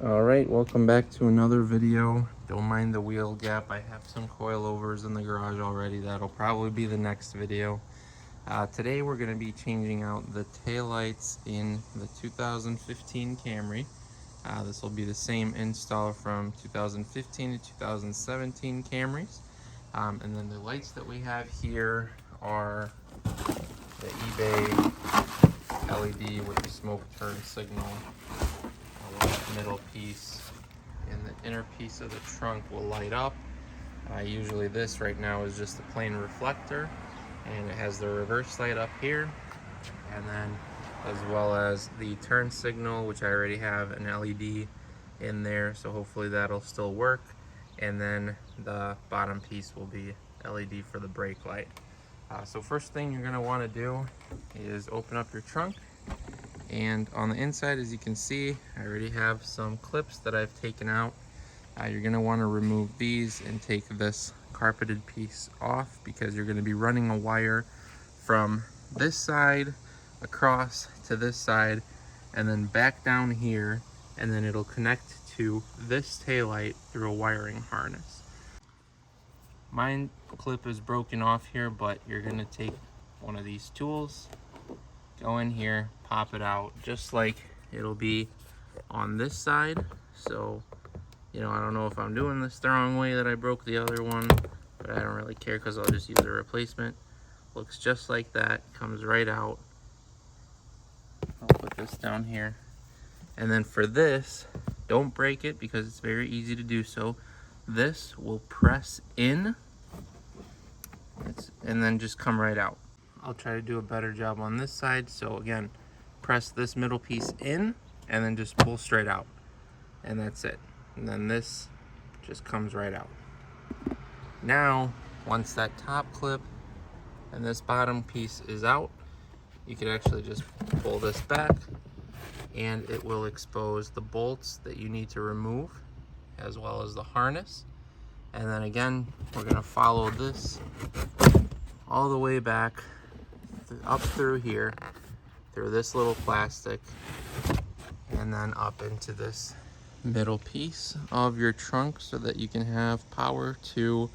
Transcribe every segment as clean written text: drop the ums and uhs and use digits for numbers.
All right, welcome back to another video. Don't mind the wheel gap. I have some coilovers in the garage already. That'll probably be the next video. Today we're going to be changing out the taillights in the 2015 Camry. This will be the same install from 2015 to 2017 Camrys. And then the lights that we have here are the eBay LED with the smoke turn signal. Middle piece and the inner piece of the trunk will light up. Usually this right now is just a plain reflector, and it has the reverse light up here, and then as well as the turn signal, which I already have an LED in there, so hopefully that'll still work. And then the bottom piece will be LED for the brake light. So first thing you're going to want to do is open up your trunk. And on the inside, as you can see, I already have some clips that I've taken out. You're going to want to remove these and take this carpeted piece off, because you're going to be running a wire from this side across to this side and then back down here, and then it'll connect to this taillight through a wiring harness. Mine clip is broken off here, but you're going to take one of these tools, go in here, pop it out just like it'll be on this side. So, I don't know if I'm doing this the wrong way that I broke the other one, but I don't really care because I'll just use a replacement. Looks just like that, comes right out. I'll put this down here. And then for this, don't break it because it's very easy to do so. This will press in and then just come right out. I'll try to do a better job on this side. So again, press this middle piece in and then just pull straight out, and that's it. And then this just comes right out. Now, once that top clip and this bottom piece is out, you can actually just pull this back and it will expose the bolts that you need to remove, as well as the harness. And then again, we're going to follow this all the way back up through here, through this little plastic, and then up into this middle piece of your trunk so that you can have power to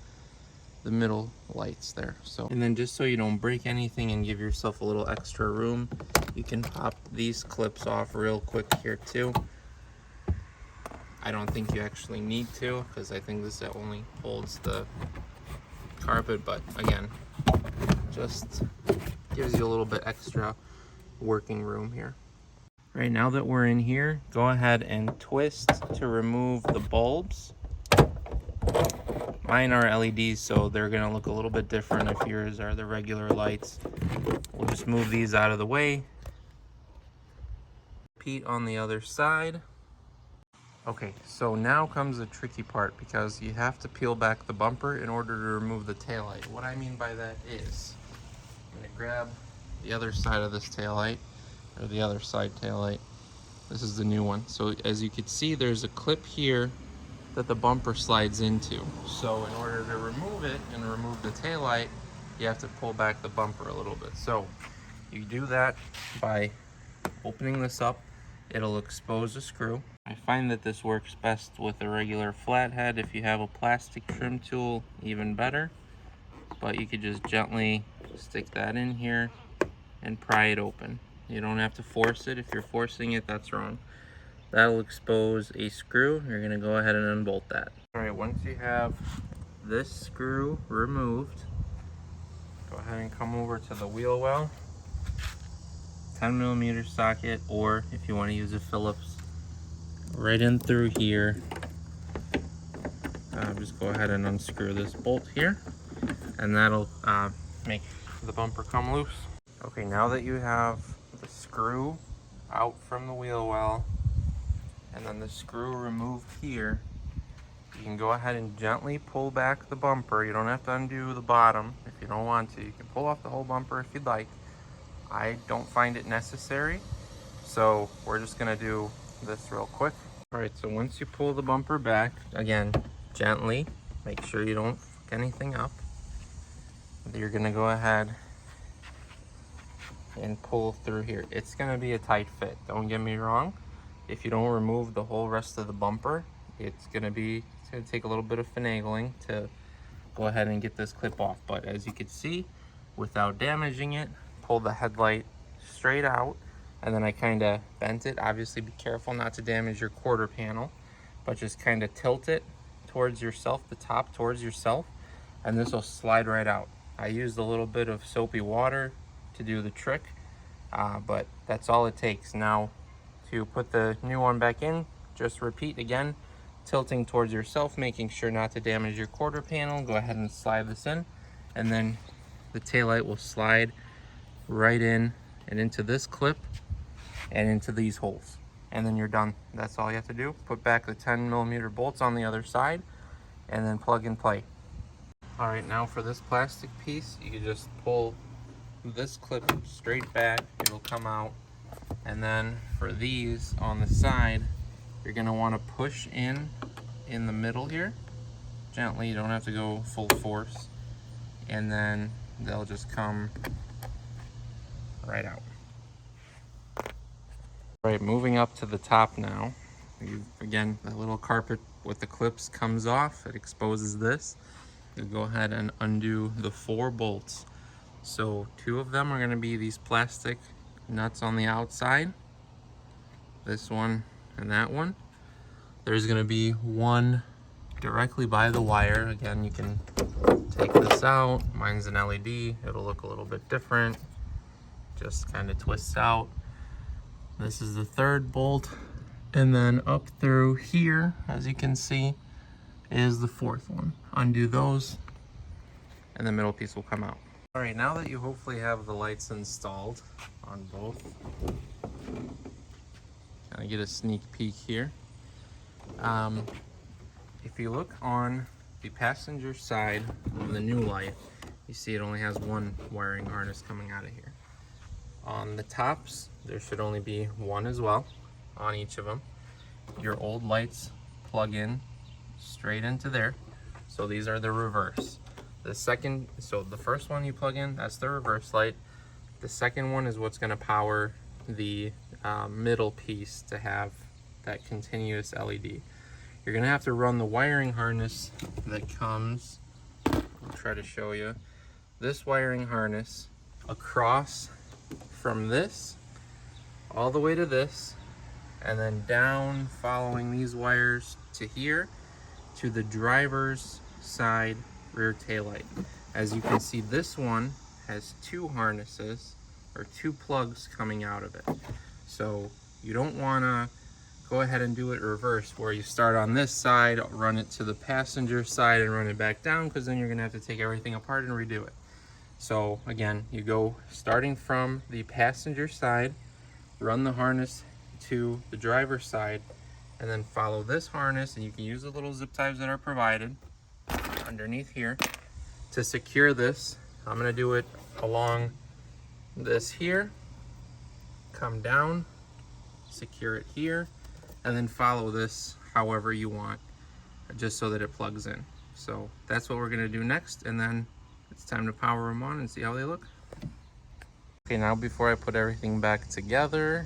the middle lights there. So, and then just so you don't break anything and give yourself a little extra room, you can pop these clips off real quick here too. I don't think you actually need to, because I think this only holds the carpet, but again, just gives you a little bit extra working room here. Right, now that we're in here, go ahead and twist to remove the bulbs. Mine are LEDs, so they're gonna look a little bit different if yours are the regular lights. We'll just move these out of the way. Repeat on the other side. Okay, so now comes the tricky part, because you have to peel back the bumper in order to remove the taillight. What I mean by that is, I'm gonna grab the other side of this taillight, or the other side taillight. This is the new one. So as you can see, there's a clip here that the bumper slides into. So in order to remove it and remove the taillight, you have to pull back the bumper a little bit. So you do that by opening this up. It'll expose a screw. I find that this works best with a regular flathead. If you have a plastic trim tool, even better. But you could just gently stick that in here and pry it open. You don't have to force it. If you're forcing it, that's wrong. That'll expose a screw. You're gonna go ahead and unbolt that. All right, once you have this screw removed, go ahead and come over to the wheel well. 10mm socket, or if you want to use a Phillips, right in through here. Just go ahead and unscrew this bolt here, and that'll make the bumper come loose. Okay, now that you have the screw out from the wheel well and then the screw removed here, you can go ahead and gently pull back the bumper. You don't have to undo the bottom if you don't want to. You can pull off the whole bumper if you'd like. I don't find it necessary, so we're just gonna do this real quick. All right, so once you pull the bumper back, again, gently, make sure you don't fuck anything up. You're gonna go ahead and pull through here. It's gonna be a tight fit, don't get me wrong, If you don't remove the whole rest of the bumper, it's gonna take a little bit of finagling to go ahead and get this clip off. But as you can see, without damaging it, pull the headlight straight out, and then I kind of bent it. Obviously be careful not to damage your quarter panel, but just kind of tilt it towards yourself, the top towards yourself, and this will slide right out. I used a little bit of soapy water to do the trick, but that's all it takes. Now to put the new one back in, just repeat again, tilting towards yourself, making sure not to damage your quarter panel. Go ahead and slide this in, and then the taillight will slide right in and into this clip and into these holes, and then you're done. That's all you have to do. Put back the 10mm bolts on the other side and then plug and play. All right, now for this plastic piece, you can just pull this clip straight back, it'll come out. And then for these on the side, you're gonna wanna push in the middle here, gently, you don't have to go full force. And then they'll just come right out. All right, moving up to the top now. Again, the little carpet with the clips comes off, it exposes this. You go ahead and undo the 4 bolts. So 2 of them are gonna be these plastic nuts on the outside, this one and that one. There's gonna be one directly by the wire. Again, you can take this out. Mine's an LED, it'll look a little bit different. Just kind of twists out. This is the 3rd bolt, and then up through here, as you can see, is the 4th one. Undo those, and the middle piece will come out. All right, now that you hopefully have the lights installed on both, kind of get a sneak peek here. If you look on the passenger side of the new light, you see it only has one wiring harness coming out of here. On the tops, there should only be one as well on each of them. Your old lights plug in straight into there. So these are the reverse. So the first one you plug in, that's the reverse light. The second one is what's gonna power the middle piece to have that continuous LED. You're gonna have to run the wiring harness that comes, I'll try to show you, this wiring harness across from this all the way to this, and then down following these wires to here to the driver's side rear taillight. As you can see, this one has 2 harnesses or 2 plugs coming out of it. So you don't want to go ahead and do it reverse, where you start on this side, run it to the passenger side, and run it back down, because then you're going to have to take everything apart and redo it. So again, you go starting from the passenger side, run the harness to the driver's side, and then follow this harness, and you can use the little zip ties that are provided underneath here to secure this. I'm going to do it along this here, come down, secure it here, and then follow this however you want, just so that it plugs in. So that's what we're going to do next, and then it's time to power them on and see how they look. Okay, now before I put everything back together,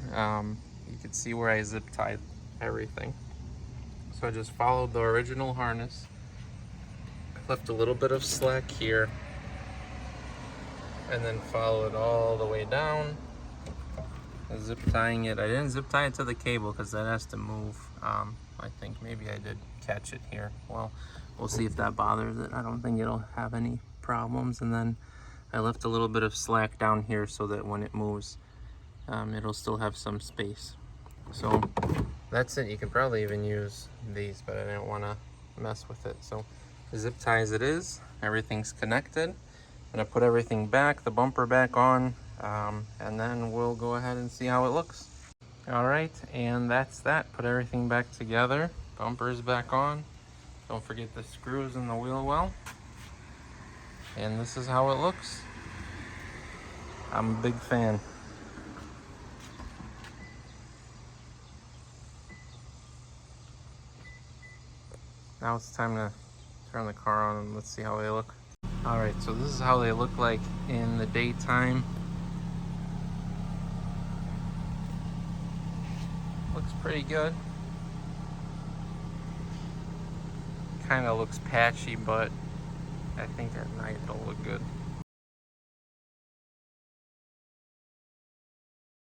you can see where I zip tied everything. So I just followed the original harness, left a little bit of slack here, and then follow it all the way down, zip tying it. I didn't zip tie it to the cable because that has to move. I think maybe I did catch it here. Well, we'll see if that bothers it. I don't think it'll have any problems. And then I left a little bit of slack down here so that when it moves, it'll still have some space. So that's it. You can probably even use these, but I didn't want to mess with it. So zip tie as it is, everything's connected. I'm gonna put everything back, the bumper back on, and then we'll go ahead and see how it looks. All right, and that's that. Put everything back together, bumper's back on. Don't forget the screws in the wheel well. And this is how it looks. I'm a big fan. Now it's time to turn the car on and let's see how they look. All right, so this is how they look like in the daytime. Looks pretty good. Kind of looks patchy, but I think at night it'll look good.